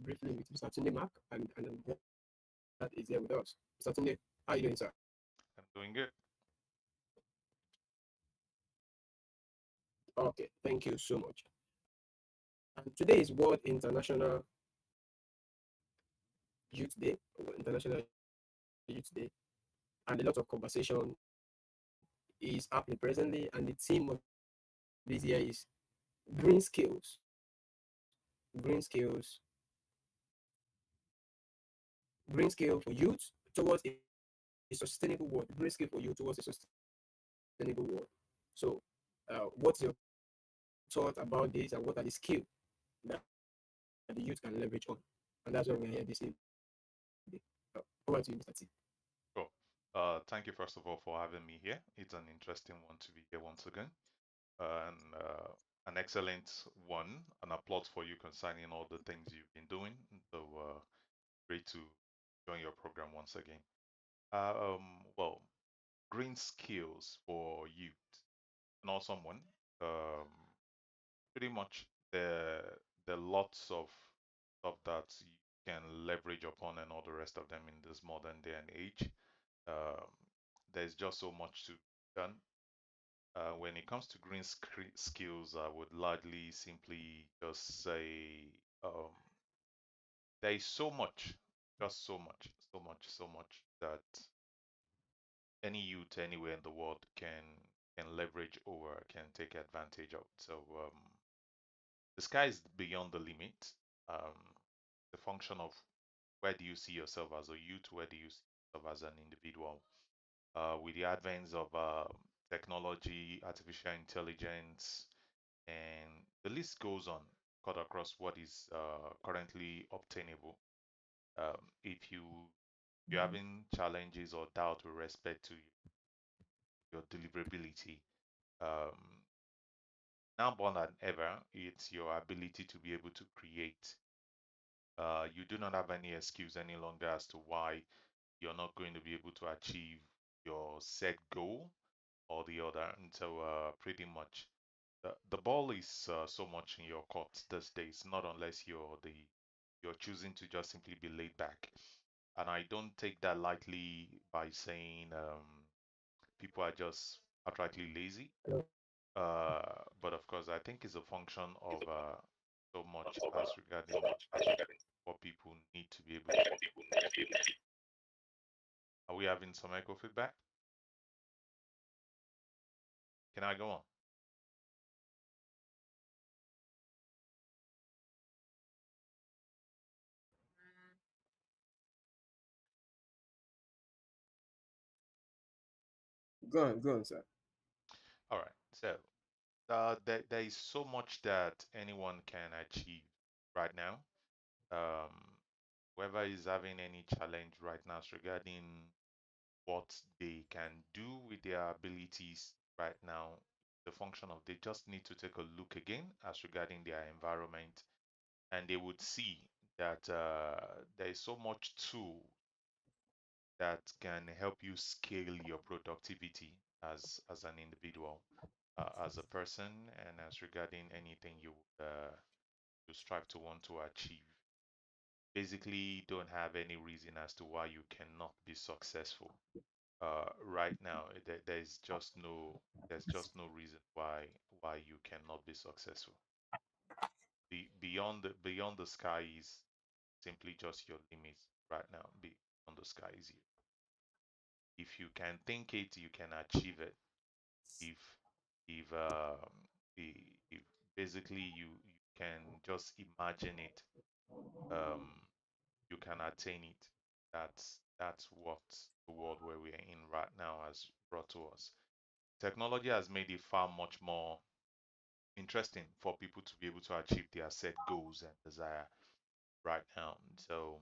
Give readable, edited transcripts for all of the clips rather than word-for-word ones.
briefly with Mr. Tunde Mark, and that is here with us. Mr. Tunde, how are you doing, sir? I'm doing good. Okay, thank you so much. And today is World International Youth Day, International Youth Day, and a lot of conversation is happening presently. And the theme of this year is green skills, green skills, green skill for youth towards a sustainable world, green skill for youth towards a sustainable world. So, what's your thought about this, and what are the skill that the youth can leverage on? And that's what we're here this evening. Over to you, Mr. T. Cool. Thank you first of all for having me here. It's an interesting one to be here once again, and an excellent one. An applause for you concerning all the things you've been doing. So great to join your program once again. Well, green skills for youth. An awesome one. Um, Pretty much the lots of stuff that you can leverage upon and all the rest of them in this modern day and age. Um, there's just so much to be done. When it comes to skills, I would largely simply just say there is so much, just so much that any youth anywhere in the world can leverage over, can take advantage of. So the sky is beyond the limit. Um, the function of where do you see yourself as a youth, where do you see yourself as an individual? With the advent of technology, artificial intelligence, and the list goes on, cut across what is currently obtainable. If you're having challenges or doubt with respect to your deliverability, um, now more than ever, it's your ability to be able to create. You do not have any excuse any longer as to why you're not going to be able to achieve your set goal or the other. And so, pretty much, the ball is so much in your court these days. Not unless you're choosing to just simply be laid back. And I don't take that lightly by saying people are just outrightly lazy. But of course, I think it's a function of so much as regarding what people need to be able to. Are we having some echo feedback? Can I go on? Go on, sir. All right. So there is so much that anyone can achieve right now. Um, Whoever is having any challenge right now is regarding what they can do with their abilities right now, the function of they just need to take a look again as regarding their environment, and they would see that there is so much tool that can help you scale your productivity as an individual, as a person, and as regarding anything you strive to want to achieve. Basically, don't have any reason as to why you cannot be successful. Right now, there's just no reason why you cannot be successful. Beyond the sky is simply just your limits right now. Beyond the sky is you. If you can think it, you can achieve it. If if if basically you can just imagine it, um, you can attain it. That's what the world where we are in right now has brought to us. Technology has made it far much more interesting for people to be able to achieve their set goals and desire right now. So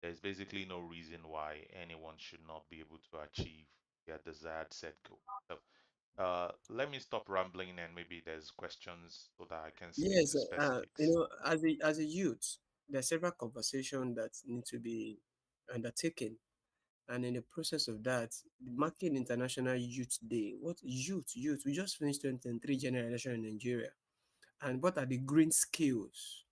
there's basically no reason why anyone should not be able to achieve their desired set goal. So let me stop rambling and maybe there's questions so that I can slip Yes, to specifics. as a youth, there are several conversations that need to be undertaken, and in the process of that, marking International Youth Day. What youth? We just finished 2023 general election in Nigeria, and what are the green skills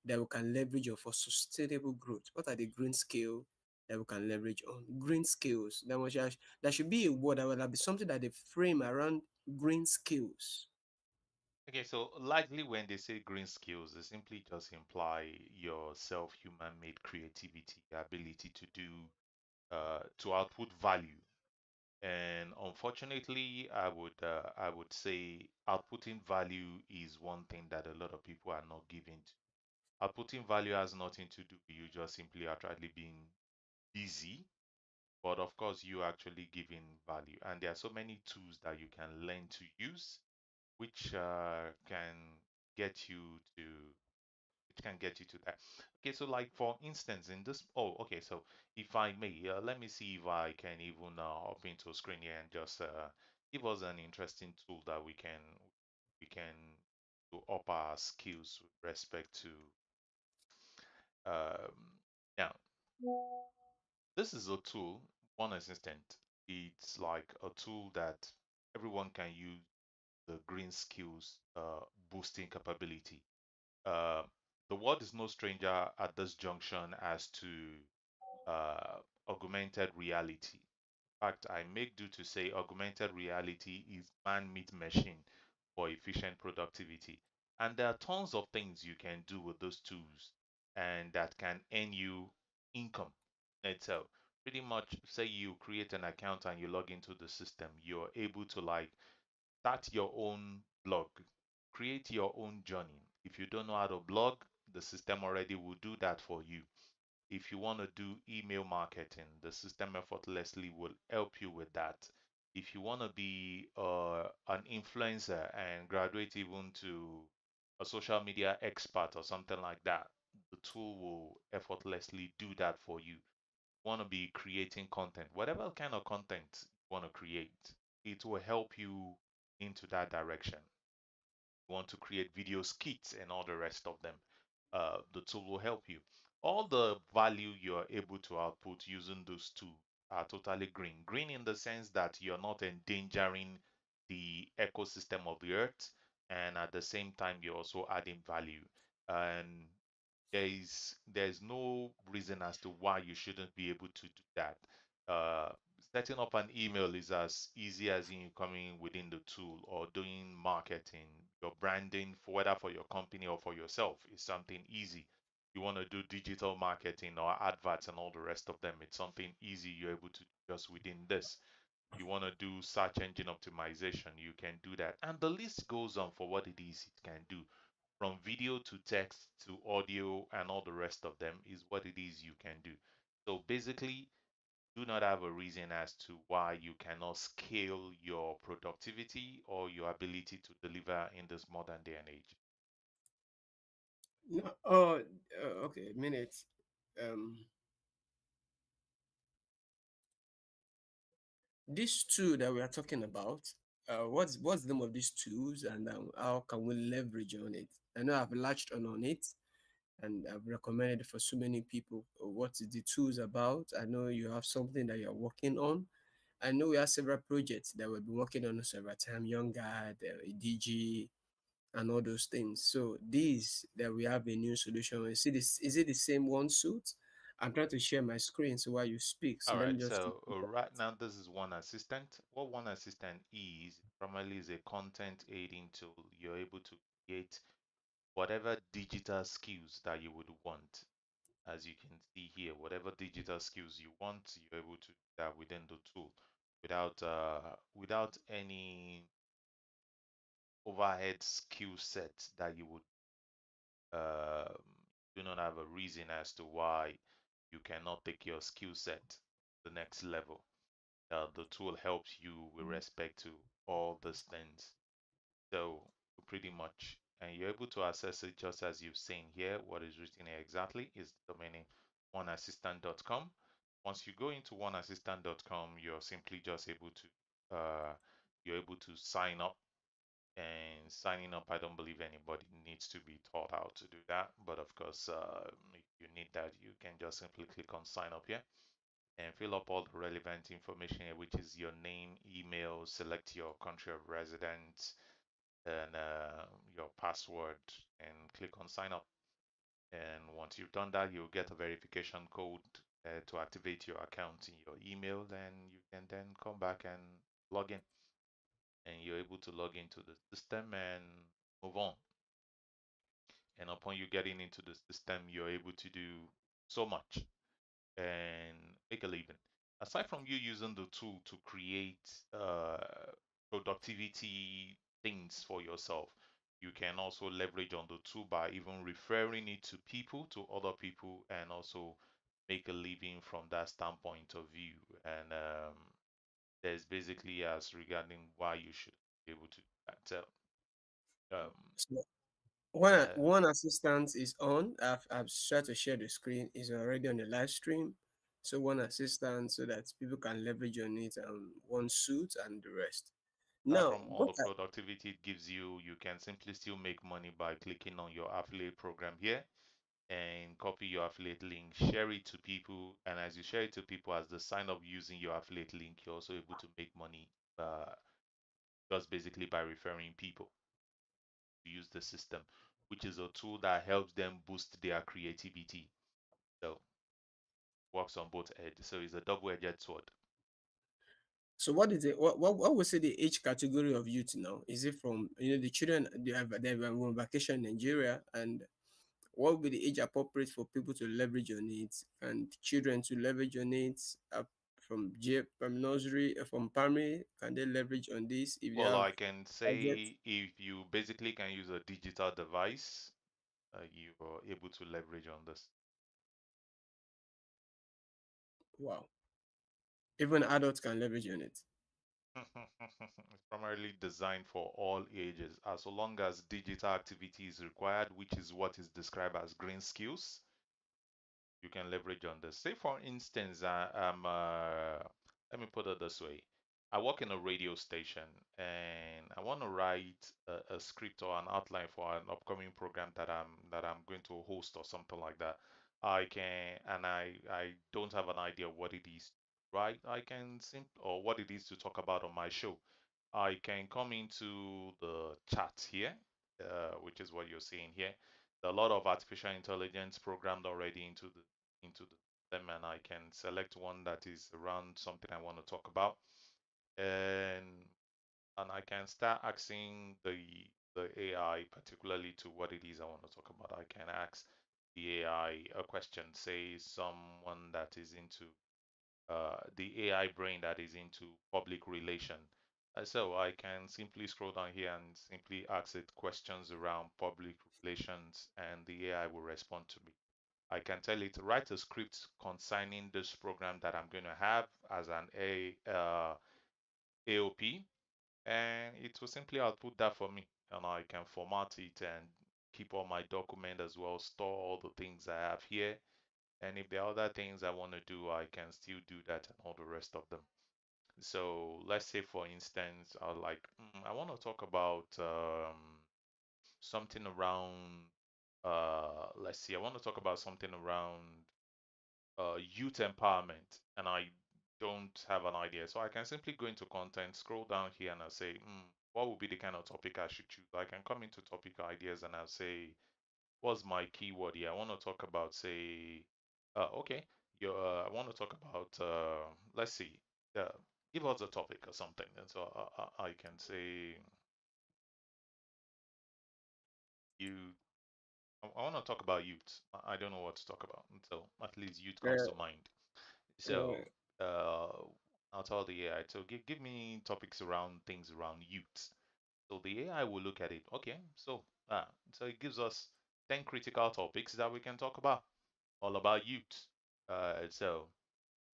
that we can leverage on for sustainable growth? What are the green skill that we can leverage on? Green skills. There should be a word that will be something that they frame around green skills. Okay, so likely when they say green skills, they simply just imply your self-human made creativity, ability to do to output value. And unfortunately, I would say outputting value is one thing that a lot of people are not giving to. Outputting value has nothing to do with you just simply actually being busy, but of course you actually giving value. And there are so many tools that you can learn to use, which can get you to that. Okay, so like for instance, in this, oh, okay, so if I may, let me see if I can even hop into a screen here and just give us an interesting tool that we can to up our skills with respect to now. This is a tool, One Assistant. It's like a tool that everyone can use the green skills boosting capability. Uh, the world is no stranger at this junction as to uh, augmented reality. In fact, I make do to say augmented reality is man meet machine for efficient productivity. And there are tons of things you can do with those tools and that can earn you income itself. Pretty much, say you create an account and you log into the system, you're able to like start your own blog, create your own journey. If you don't know how to blog, the system already will do that for you. If you want to do email marketing, the system effortlessly will help you with that. If you want to be an influencer and graduate even to a social media expert or something like that, the tool will effortlessly do that for you. Want to be creating content, whatever kind of content you want to create, it will help you into that direction. You want to create video skits and all the rest of them, the tool will help you. All the value you're able to output using those two are totally green. Green in the sense that you're not endangering the ecosystem of the earth, and at the same time, you're also adding value. And there is no reason as to why you shouldn't be able to do that. Uh, Setting up an email is as easy as in coming within the tool, or doing marketing, your branding for whether for your company or for yourself is something easy. You want to do digital marketing or adverts and all the rest of them, it's something easy you're able to do just within this. You want to do search engine optimization, you can do that. And the list goes on for what it is it can do, from video to text to audio and all the rest of them is what it is you can do. So basically, do not have a reason as to why you cannot scale your productivity or your ability to deliver in this modern day and age. No, okay, minute. Um, this tool that we are talking about, what's the name of these tools, and how can we leverage on it? I know I've latched on it, and I've recommended it for so many people. What is the tools about? I know you have something that you're working on. I know we have several projects that we've been working on several time, Young Guard, DG, and all those things. So these that we have a new solution. Is it the same one suit? I'm trying to share my screen so while you speak. So All let me right, just so right now this is One Assistant. What One Assistant is primarily is a content aiding tool. You're able to create whatever digital skills that you would want. As you can see here, whatever digital skills you want, you're able to do that within the tool without any overhead skill set that you would um, do not have a reason as to why you cannot take your skill set to the next level. The tool helps you with respect to all these things. So pretty much, and you're able to access it just as you've seen here. What is written here exactly is the domain name oneassistant.com. Once you go into oneassistant.com, you're simply just able to you're able to sign up. And signing up, I don't believe anybody needs to be taught how to do that. But of course, if you need that, you can just simply click on sign up here and fill up all the relevant information here, which is your name, email, select your country of residence, and your password, and click on sign up. And once you've done that, you'll get a verification code to activate your account in your email. Then you can then come back and log in, and you're able to log into the system and move on. And upon you getting into the system, you're able to do so much and make a living. Aside from you using the tool to create productivity things for yourself, you can also leverage on the tool by even referring it to people, to other people, and also make a living from that standpoint of view. And there's basically as regarding why you should be able to do that. So, um, So when uh, one assistant is on, I've tried to share the screen, is already on the live stream. So one assistant so that people can leverage on it and one suit and the rest. Apart Now, from all what the productivity it gives you, you can simply still make money by clicking on your affiliate program here and copy your affiliate link, share it to people, and as you share it to people, as they sign up using your affiliate link, you're also able to make money just basically by referring people to use the system, which is a tool that helps them boost their creativity. So works on both edges. So it's a double-edged sword. so what is it? What would say the age category of youth now? Is it from the children they have on vacation in Nigeria, and what would be the age appropriate for people to leverage on it and children to leverage on it from nursery from primary? Can they leverage on this if they Well, have I can budget? say if you basically can use a digital device, you are able to leverage on this. Wow, even adults can leverage on it. It's primarily designed for all ages, as long as digital activity is required, which is what is described as green skills. You can leverage on this. Say, for instance, let me put it this way. I work in a radio station and I want to write a script or an outline for an upcoming program that I'm going to host or something like that. I can, and I don't have an idea what it is, right? I can or what it is to talk about on my show. I can come into the chat here, which is what you're seeing here. There are a lot of artificial intelligence programmed already into the them, and I can select one that is around something I want to talk about, and I can start asking the AI, particularly to what it is I want to talk about. I can ask the AI a question, say someone that is into the AI brain that is into public relation. So I can simply scroll down here and simply ask it questions around public relations, and the AI will respond to me. I can tell it to write a script concerning this program that I'm going to have as an AOP, and it will simply output that for me, and I can format it and keep all my document as well, store all the things I have here, and if there are other things I want to do, I can still do that and all the rest of them. So let's say, for instance, I want to talk about something around, let's see, I want to talk about something around youth empowerment, and I don't have an idea. So I can simply go into content, scroll down here, and I'll say, what would be the kind of topic I should choose? I can come into topic ideas and I'll say, what's my keyword here? I want to talk about, say, okay, I want to talk about, let's see, uh, give us a topic or something. And so I can say, you, I want to talk about youth. I don't know what to talk about. And so at least youth comes Uh, to mind. uh, So I'll tell the AI, so give me topics around things around youth. So the AI will look at it. Okay, so it gives us 10 critical topics that we can talk about, all about youth. So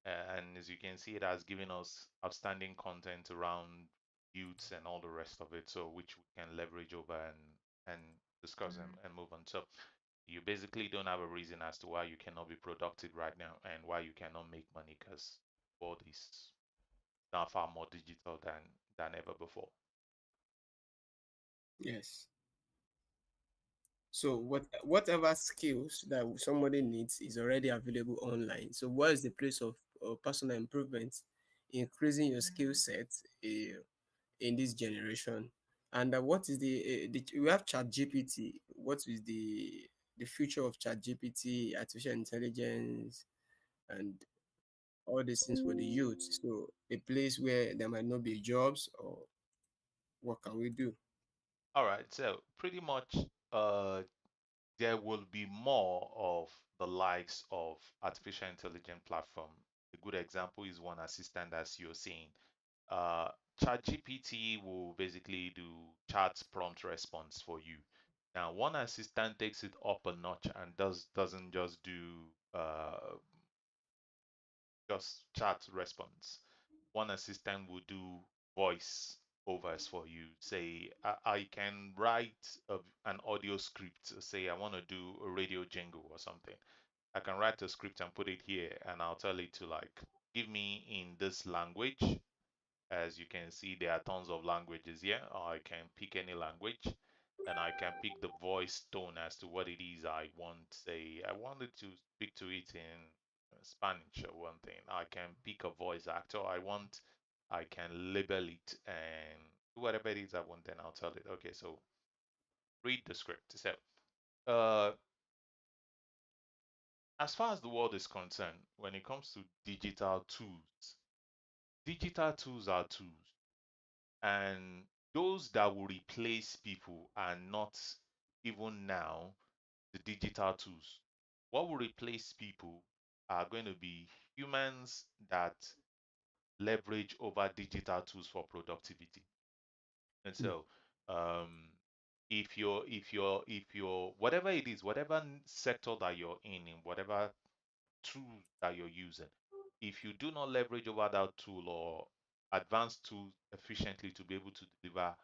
and as you can see, it has given us outstanding content around youths and all the rest of it, so which we can leverage over and discuss and move on. So you basically don't have a reason as to why you cannot be productive right now and why you cannot make money, because world is now far more digital than ever before. yes. So whatever skills that somebody needs is already available online. So what is the place of personal improvement, increasing your skill set in this generation? And what is the we have Chat GPT. What is the future of ChatGPT, artificial intelligence, and all these things for the youth. So a place where there might not be jobs, or what can we do? All right, so pretty much uh there will be more of the likes of artificial intelligence platform. A good example is one assistant, as you're saying. Uh, ChatGPT will basically do chat prompt response for you. Now, one assistant takes it up a notch and doesn't just do just chat response. One assistant will do voice overs for you. Say, I can write an audio script. Say, I want to do a radio jingle or something. I can write a script and put it here, and I'll tell it to like give me in this language. As you can see, there are tons of languages here. I can pick any language and I can pick the voice tone as to what it is I want. Say, I wanted to speak to it in Spanish or one thing. I can pick a voice actor I want. I can label it and do whatever it is I want, then I'll tell it, okay, so read the script. So, uh, as far as the world is concerned, when it comes to digital tools are tools. And those that will replace people are not even now the digital tools. What will replace people are going to be humans that leverage over digital tools for productivity. And Hmm. so, if you're whatever it is, whatever sector that you're in whatever tool that you're using, if you do not leverage over that tool or advanced tool efficiently to be able to deliver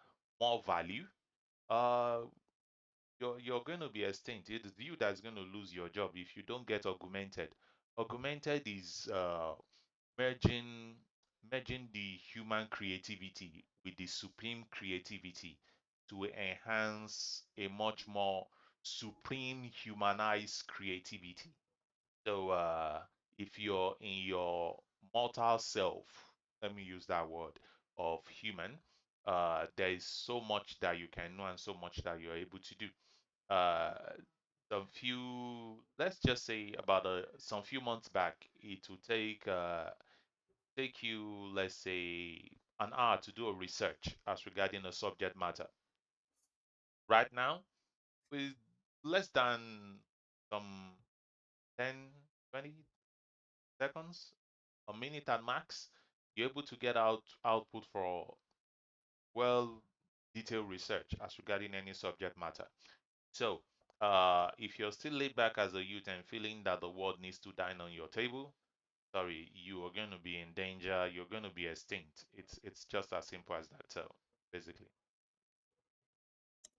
more value, uh, you're going to be extinct. It is you that's going to lose your job if you don't get augmented. Augmented is merging merging the human creativity with the supreme creativity to enhance a much more supreme humanized creativity. So if you're in your mortal self, let me use that word, of human, there is so much that you can know and so much that you're able to do. Uh, let's just say about some few months back, it will take you, let's say, an hour to do a research as regarding a subject matter. Right now, with less than some 10, 20 seconds, a minute at max, you're able to get output for well detailed research as regarding any subject matter. So, if you're still laid back as a youth and feeling that the world needs to dine on your table, sorry, you are going to be in danger. You're going to be extinct. It's just as simple as that. So, basically,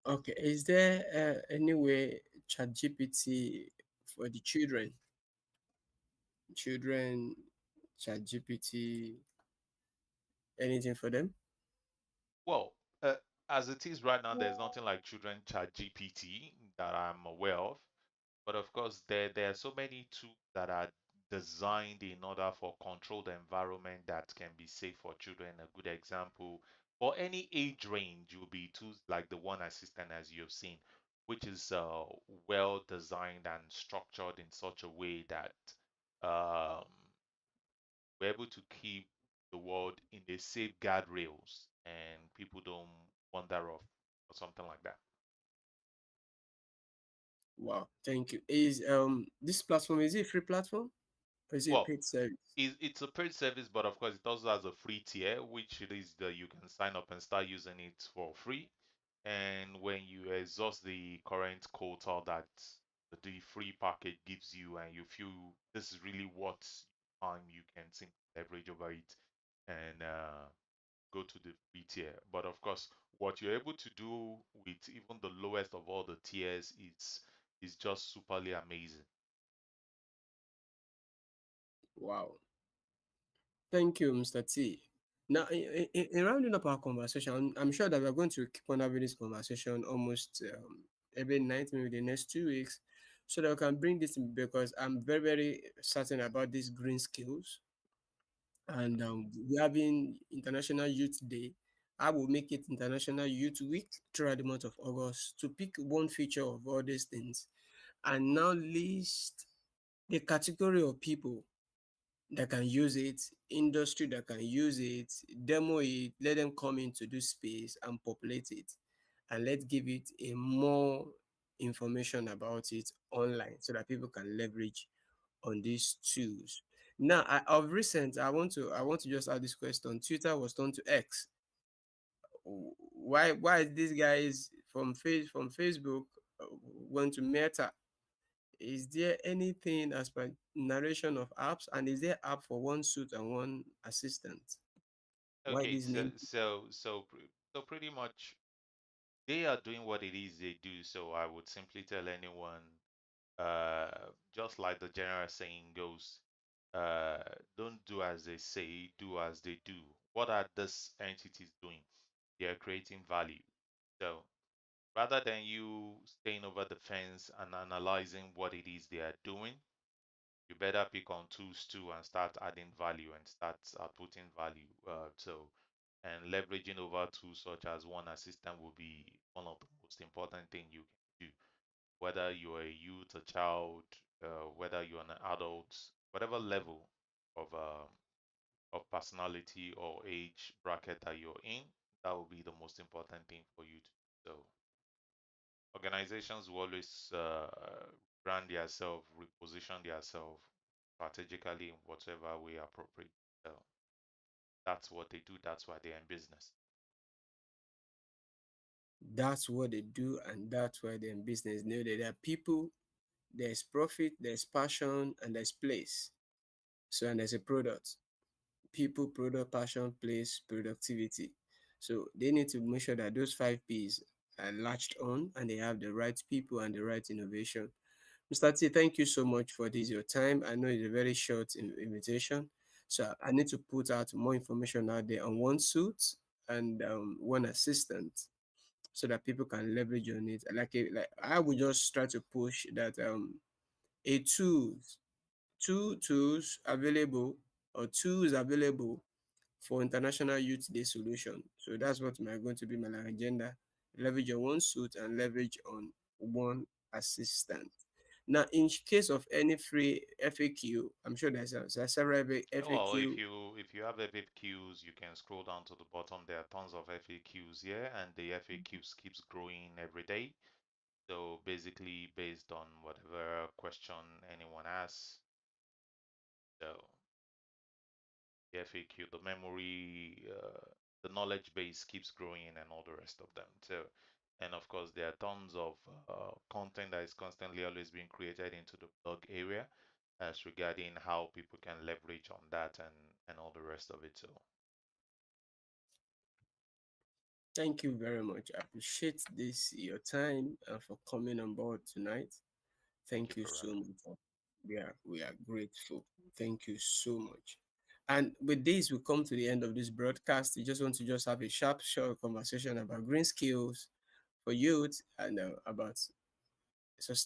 Okay, is there any way ChatGPT for the children, ChatGPT, anything for them? well, as it is right now, there's nothing like children chat GPT that I'm aware of. But of course, there are so many tools that are designed in order for controlled environment that can be safe for children. A good example for any age range will be tools like the one assistant as you've seen, which is well designed and structured in such a way that um, we're able to keep the world in a safe guardrails and people don't wander off or something like that. Wow, thank you. Is this platform, is it a free platform or is it a Well, paid service? it's a paid service, but of course it also has a free tier, which it is that you can sign up and start using it for free. And when you exhaust the current quota that the free package gives you, and you feel this is really what time you can think leverage over it and go to the free tier. But of course, what you're able to do with even the lowest of all the tiers is just superly amazing. Wow, thank you, Mr. T. Now, in rounding up our conversation, I'm sure that we're going to keep on having this conversation almost every night, maybe the next 2 weeks, so that we can bring this in, because I'm very, very certain about these green skills. And we're having International Youth Day. I will make it International Youth Week throughout the month of August to pick one feature of all these things and now list the category of people that can use it, industry that can use it, demo it, let them come into this space and populate it. And let's give it a more information about it online so that people can leverage on these tools. Now, of recent, I want to just add this question. Twitter was turned to X. Why these guys from Facebook went to Meta? Is there anything as per narration of apps, and is there app for one suit and one assistant? Why Okay, this name? so pretty much they are doing what it is they do. So I would simply tell anyone, just like the general saying goes, uh, don't do as they say, do as they do. What are these entities doing? They are creating value. So rather than you staying over the fence and analyzing what it is they are doing, you better pick on tools too and start adding value and start putting value. And leveraging over tools such as one assistant will be one of the most important thing you can do. Whether you're a youth, a child, whether you're an adult, whatever level of personality or age bracket that you're in, that will be the most important thing for you to do. So organizations will always brand themselves, reposition themselves strategically in whatever way appropriate. So that's what they do. That's why they're in business. That's what they do, and that's why they're in business. Know that there are people, there's profit, there's passion, and there's place. So, and there's a product. People, product, passion, place, productivity. So they need to make sure that those 5 P's are latched on and they have the right people and the right innovation. Mr. T, thank you so much for this your time. I know it's a very short invitation, so I need to put out more information out there on one suit and one assistant so that people can leverage on it. Like I would just try to push that a tools, two tools available or tools available for International Youth Day solution. So that's what my going to be my agenda. Leverage on one suit and leverage on one assistant. Now, in case of any free FAQ, I'm sure there's several Well, FAQ. if you have FAQs, you can scroll down to the bottom. There are tons of FAQs here, and the FAQs keeps growing every day. So basically, based on whatever question anyone asks, so the FAQ, the memory, the knowledge base keeps growing, and all the rest of them. So, and of course, there are tons of content that is constantly always being created into the blog area as regarding how people can leverage on that and all the rest of it. So, Thank you very much. I appreciate this your time for coming on board tonight. thank you Thank you for so having. much. We are grateful. Thank you so much. And with this, we come to the end of this broadcast. We just want to just have a sharp, short conversation about green skills for youth and about